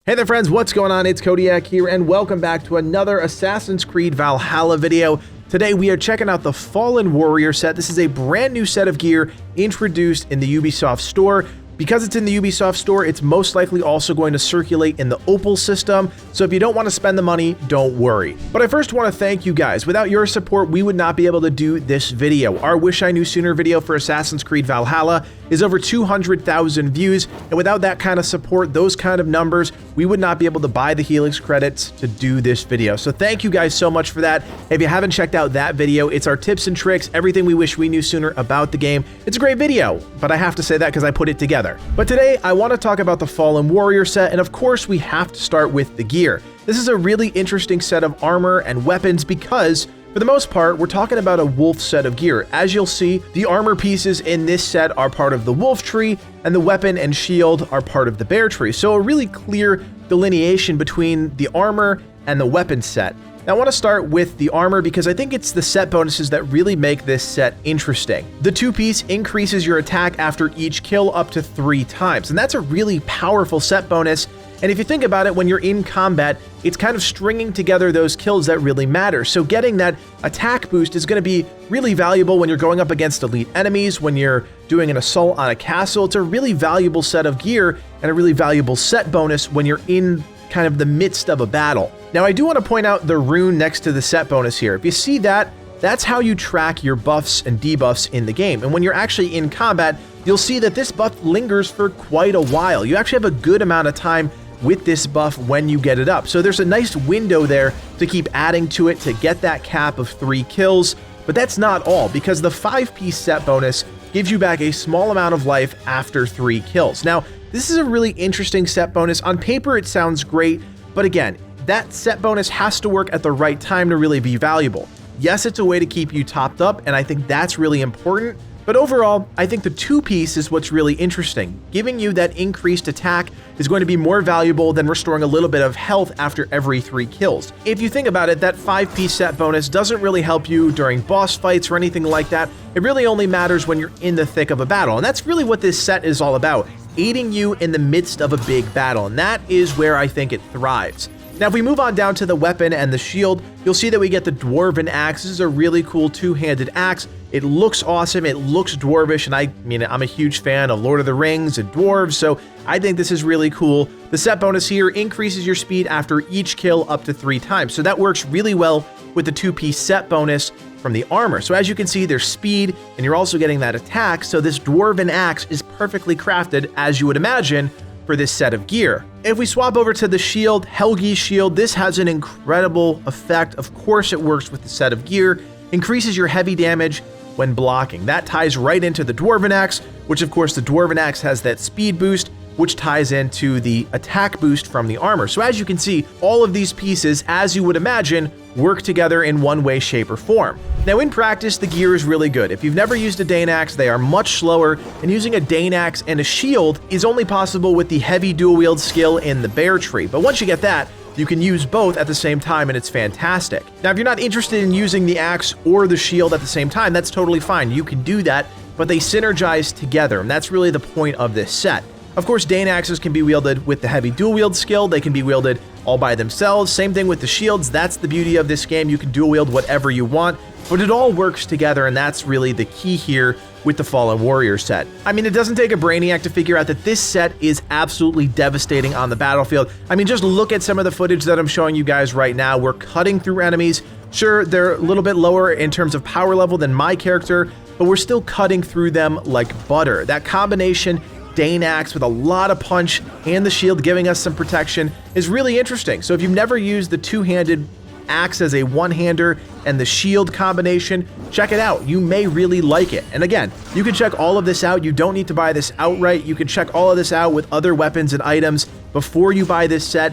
Hey there friends, what's going on? It's Codiak here and welcome back to another Assassin's Creed Valhalla video. Today we are checking out the Fallen Warrior set. This is a brand new set of gear introduced in the Ubisoft store. Because it's in the Ubisoft store, it's most likely also going to circulate in the Opal system, so if you don't want to spend the money, don't worry. But I first want to thank you guys. Without your support, we would not be able to do this video. Our Wish I Knew Sooner video for Assassin's Creed Valhalla is over 200,000 views, and without that kind of support, those kind of numbers, we would not be able to buy the Helix credits to do this video. So thank you guys so much for that. If you haven't checked out that video, it's our tips and tricks, everything we wish we knew sooner about the game. It's a great video, but I have to say that because I put it together. But today, I want to talk about the Fallen Warrior set, and of course, we have to start with the gear. This is a really interesting set of armor and weapons because, for the most part, we're talking about a wolf set of gear. As you'll see, the armor pieces in this set are part of the wolf tree, and the weapon and shield are part of the bear tree. So a really clear delineation between the armor and the weapon set. Now, I want to start with the armor because I think it's the set bonuses that really make this set interesting. The two-piece increases your attack after each kill up to 3 times, and that's a really powerful set bonus. And if you think about it, when you're in combat, it's kind of stringing together those kills that really matter. So getting that attack boost is going to be really valuable when you're going up against elite enemies, when you're doing an assault on a castle. It's a really valuable set of gear and a really valuable set bonus when you're in kind of the midst of a battle. Now, I do want to point out the rune next to the set bonus here. If you see that, that's how you track your buffs and debuffs in the game. And when you're actually in combat, you'll see that this buff lingers for quite a while. You actually have a good amount of time with this buff when you get it up. So there's a nice window there to keep adding to it to get that cap of 3 kills. But that's not all, because the 5-piece set bonus gives you back a small amount of life after 3 kills. Now, this is a really interesting set bonus. On paper, it sounds great, but again, that set bonus has to work at the right time to really be valuable. Yes, it's a way to keep you topped up, and I think that's really important, but overall, I think the 2-piece is what's really interesting. Giving you that increased attack is going to be more valuable than restoring a little bit of health after every 3 kills. If you think about it, that 5-piece set bonus doesn't really help you during boss fights or anything like that. It really only matters when you're in the thick of a battle, and that's really what this set is all about, aiding you in the midst of a big battle, and that is where I think it thrives. Now, if we move on down to the weapon and the shield, you'll see that we get the Dwarven Axe. This is a really cool 2-handed axe. It looks awesome, it looks dwarvish, and I mean, I'm a huge fan of Lord of the Rings and dwarves, so I think this is really cool. The set bonus here increases your speed after each kill up to 3 times, so that works really well with the 2-piece set bonus from the armor. So as you can see, there's speed, and you're also getting that attack, so this Dwarven Axe is perfectly crafted, as you would imagine, for this set of gear. If we swap over to the shield, Helgi Shield, this has an incredible effect. Of course, it works with the set of gear, increases your heavy damage when blocking. That ties right into the Dwarven Axe, which of course the Dwarven Axe has that speed boost, which ties into the attack boost from the armor. So as you can see, all of these pieces, as you would imagine, work together in one way, shape, or form. Now, in practice, the gear is really good. If you've never used a Dane Axe, they are much slower, and using a Dane Axe and a shield is only possible with the heavy dual-wield skill in the bear tree. But once you get that, you can use both at the same time, and it's fantastic. Now, if you're not interested in using the axe or the shield at the same time, that's totally fine. You can do that, but they synergize together, and that's really the point of this set. Of course, Dane Axes can be wielded with the heavy dual-wield skill. They can be wielded all by themselves. Same thing with the shields. That's the beauty of this game. You can dual-wield whatever you want, but it all works together, and that's really the key here with the Fallen Warrior set. I mean, it doesn't take a brainiac to figure out that this set is absolutely devastating on the battlefield. I mean, just look at some of the footage that I'm showing you guys right now. We're cutting through enemies. Sure, they're a little bit lower in terms of power level than my character, but we're still cutting through them like butter. That combination Dane Axe with a lot of punch and the shield giving us some protection is really interesting. So if you've never used the 2-handed axe as a one-hander and the shield combination, check it out. You may really like it. And again, you can check all of this out. You don't need to buy this outright. You can check all of this out with other weapons and items before you buy this set.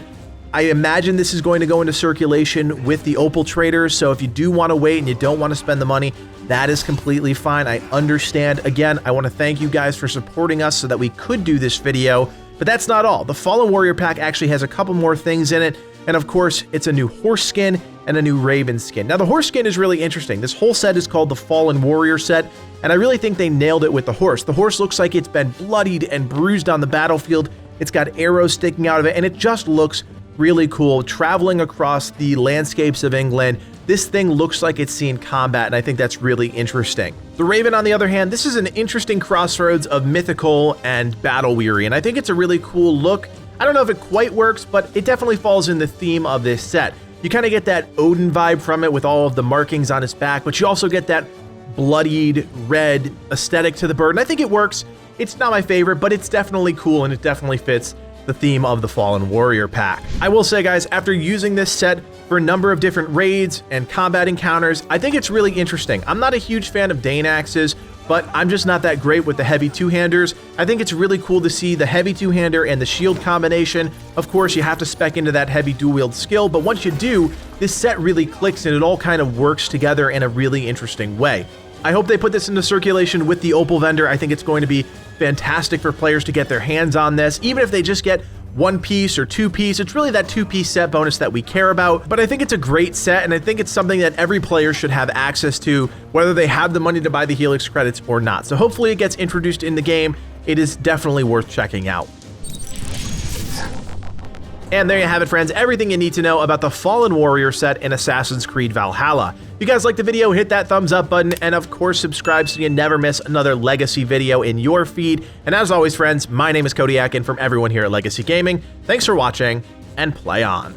I imagine this is going to go into circulation with the Opal traders, so if you do want to wait and you don't want to spend the money, that is completely fine. I understand. Again, I want to thank you guys for supporting us so that we could do this video, but that's not all. The Fallen Warrior pack actually has a couple more things in it, and of course, it's a new horse skin and a new raven skin. Now, the horse skin is really interesting. This whole set is called the Fallen Warrior set, and I really think they nailed it with the horse. The horse looks like it's been bloodied and bruised on the battlefield, It's got arrows sticking out of it, and it just looks really cool. Traveling across the landscapes of England, this thing looks like it's seen combat, and I think that's really interesting. The Raven, on the other hand, this is an interesting crossroads of mythical and battle-weary, and I think it's a really cool look. I don't know if it quite works, but it definitely falls in the theme of this set. You kind of get that Odin vibe from it with all of the markings on his back, but you also get that bloodied red aesthetic to the bird, and I think it works. It's not my favorite, but it's definitely cool, and it definitely fits the theme of the Fallen Warrior pack. I will say, guys, after using this set for a number of different raids and combat encounters, I think it's really interesting. I'm not a huge fan of Dane axes, but I'm just not that great with the heavy two-handers. I think it's really cool to see the heavy two-hander and the shield combination. Of course, you have to spec into that heavy dual-wield skill, but once you do, this set really clicks and it all kind of works together in a really interesting way. I hope they put this into circulation with the Opal vendor. I think it's going to be fantastic for players to get their hands on this, even if they just get one piece or two piece. It's really that two-piece set bonus that we care about, but I think it's a great set, and I think it's something that every player should have access to, whether they have the money to buy the Helix credits or not. So hopefully it gets introduced in the game. It is definitely worth checking out. And there you have it, friends, everything you need to know about the Fallen Warrior set in Assassin's Creed Valhalla. If you guys liked the video, hit that thumbs up button, and of course subscribe so you never miss another Legacy video in your feed. And as always, friends, my name is Codiak, and from everyone here at Legacy Gaming, thanks for watching, and play on.